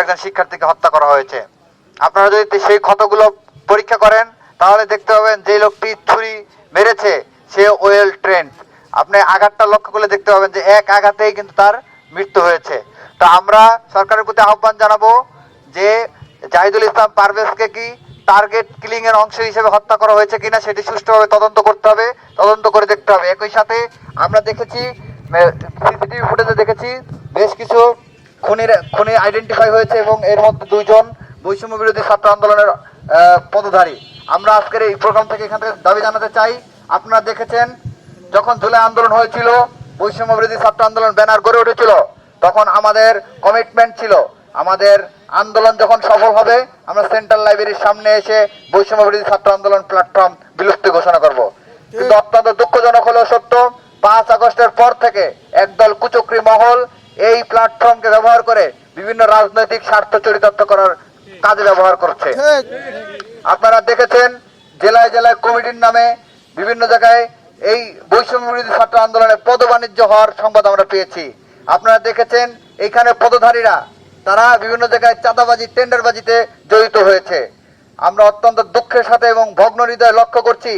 বিশ্ববিদ্যালয়ের একজন শিক্ষার্থীকে হত্যা করা হয়েছে। আপনারা যদি সেই ক্ষতগুলো পরীক্ষা করেন তাহলে দেখতে পাবেন যে লোকটি ছুরি মেরেছে সে ওয়েল ট্রেন্ড। আপনি আঘাতটা লক্ষ্য করলে দেখতে পাবেন যে এক আঘাতেই কিন্তু তার মৃত্যু হয়েছে। তো আমরা সরকারের প্রতি আহ্বান জানাবো যে জাহিদুল ইসলাম পারভেজকে কি টার্গেট কিলিং এর অংশ হিসেবে হত্যা করা হয়েছে কিনা সেটি সুষ্ঠুভাবে তদন্ত করতে হবে, তদন্ত করে দেখতে হবে। একই সাথে আমরা দেখেছি সিসিটিভি ফুটেজে দেখেছি বেশ কিছু খুনি আইডেন্টিফাই হয়েছে এবং এর মধ্যে 2 জন বৈষম্য বিরোধী ছাত্র আন্দোলনের পদধারী। আমরা আজকের এই প্রোগ্রাম থেকে এখান থেকে দাবি জানাতে চাই, আপনারা দেখেছেন যখন জুলাই আন্দোলন হয়েছিল, বৈষম্য বিরোধী ছাত্র আন্দোলন ব্যানার গড়ে উঠেছিল, তখন আমাদের কমিটমেন্ট ছিল আমাদের আন্দোলন যখন সফল হবে আমরা সেন্ট্রাল লাইব্রেরির সামনে এসে বৈষম্য বিরোধী ছাত্র আন্দোলন প্ল্যাটফর্ম বিলুপ্তি ঘোষণা করব। কিন্তু অত্যন্ত দুঃখজনক হলেও সত্য, 5 আগস্টের পর থেকে একদল কুচক্রী মহল এই প্ল্যাটফর্মকে ব্যবহার করে বিভিন্ন রাজনৈতিক স্বার্থ চরিতার্থ করার কাজে ব্যবহার করছে। আপনারা দেখেছেন জেলায় জেলায় কমিটির নামে বিভিন্ন জায়গায় এই বৈষম্য বিরোধী ছাত্র আন্দোলনে পদবাণিজ্য হওয়ার সংবাদ আমরা পেয়েছি। আপনারা দেখেছেন এইখানে পদধারীরা তারা বিভিন্ন জায়গায় চাঁদাবাজি টেন্ডারবাজিতে জড়িত হয়েছে। আমরা অত্যন্ত দুঃখের সাথে এবং ভগ্ন হৃদয়ে লক্ষ্য করছি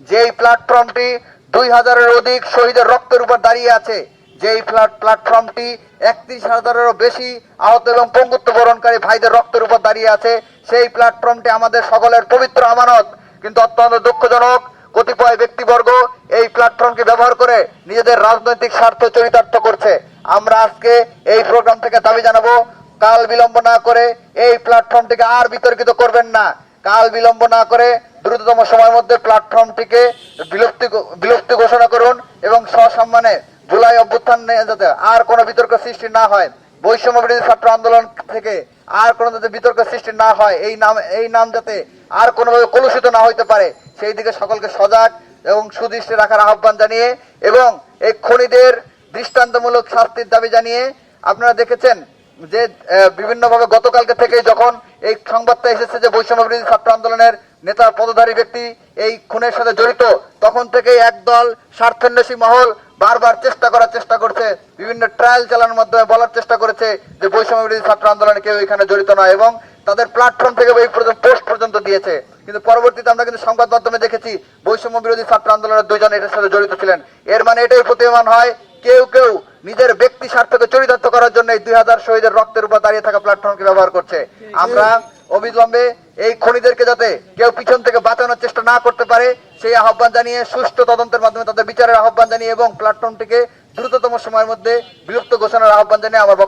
যে এই প্ল্যাটফর্মটি 2000-এর অধিক শহীদের রক্তের উপর দাঁড়িয়ে আছে, যে এই প্ল্যাটফর্মটি 31,000-এরও বেশি আহত এবং পঙ্গুত্ব বরণকারী ভাইদের রক্তের উপর দাঁড়িয়ে আছে। সেই প্ল্যাটফর্মটি আমাদের সকলের পবিত্র আমানত। কিন্তু অত্যন্ত দুঃখজনক কতিপয় ব্যক্তিবর্গ এই প্ল্যাটফর্মকে ব্যবহার করে নিজেদের রাজনৈতিক স্বার্থ চরিতার্থ করছে। আমরা আজকে এই প্রোগ্রাম থেকে দাবি জানাবো, কাল বিলম্ব না করে এই প্ল্যাটফর্মটিকে আর বিতর্কিত করবেন না। কাল বিলম্ব না করে দ্রুততম সময়ের মধ্যে প্ল্যাটফর্মটিকে বিলুপ্তি ঘোষণা করুন এবং সসম্মানে জুলাই অভ্যুত্থান যাতে আর কোনো বিতর্ক সৃষ্টি না হয়, বৈষম্য বিরোধী ছাত্র আন্দোলন থেকে আর কোনো যাতে বিতর্ক সৃষ্টি না হয়, এই নাম যাতে আর কোনোভাবে কলুষিত না হইতে পারে সেই দিকে সকলকে সজাগ এবং সুদৃষ্টি রাখার আহ্বান জানিয়ে এবং এই খুনিদের দৃষ্টান্তমূলক শাস্তির দাবি জানিয়ে, আপনারা দেখেছেন যে বিভিন্নভাবে গতকালকে থেকে যখন এই সংবাদটা এসেছে যে বৈষম্য বিরোধী ছাত্র আন্দোলনের নেতা পদধারী ব্যক্তি এই খুনের সাথে জড়িত, তখন থেকেই একদল স্বার্থান্বেষী মহল বারবার চেষ্টা করছে, বিভিন্ন ট্রায়াল চালানোর মাধ্যমে বলার চেষ্টা করেছে যে বৈষম্য বিরোধী ছাত্র আন্দোলনে কেউ এখানে জড়িত নয় এবং তাদের প্ল্যাটফর্ম থেকে এই পোস্ট পর্যন্ত দিয়েছে। কিন্তু পরবর্তীতে আমরা কিন্তু সংবাদ মাধ্যমে দেখেছি বৈষম্য বিরোধী ছাত্র আন্দোলনের 2 জন এটার সাথে জড়িত ছিলেন। এর মানে এটাই প্রতীয়মান হয় কেউ নিজের ব্যক্তি স্বার্থকে চরিতার্থ করার জন্য এই 2000 শহীদের রক্তের উপর দাঁড়িয়ে থাকা প্ল্যাটফর্মকে ব্যবহার করছে। আমরা অবিলম্বে এই খুনিদেরকে যাতে কেউ পিছন থেকে বাঁচানোর চেষ্টা না করতে পারে সেই আহ্বান জানিয়ে, সুষ্ঠু তদন্তের মাধ্যমে তাদের বিচারের আহ্বান জানিয়ে এবং প্ল্যাটফর্মটিকে দ্রুততম সময়ের মধ্যে বিলুপ্ত ঘোষণার আহ্বান জানিয়ে আমার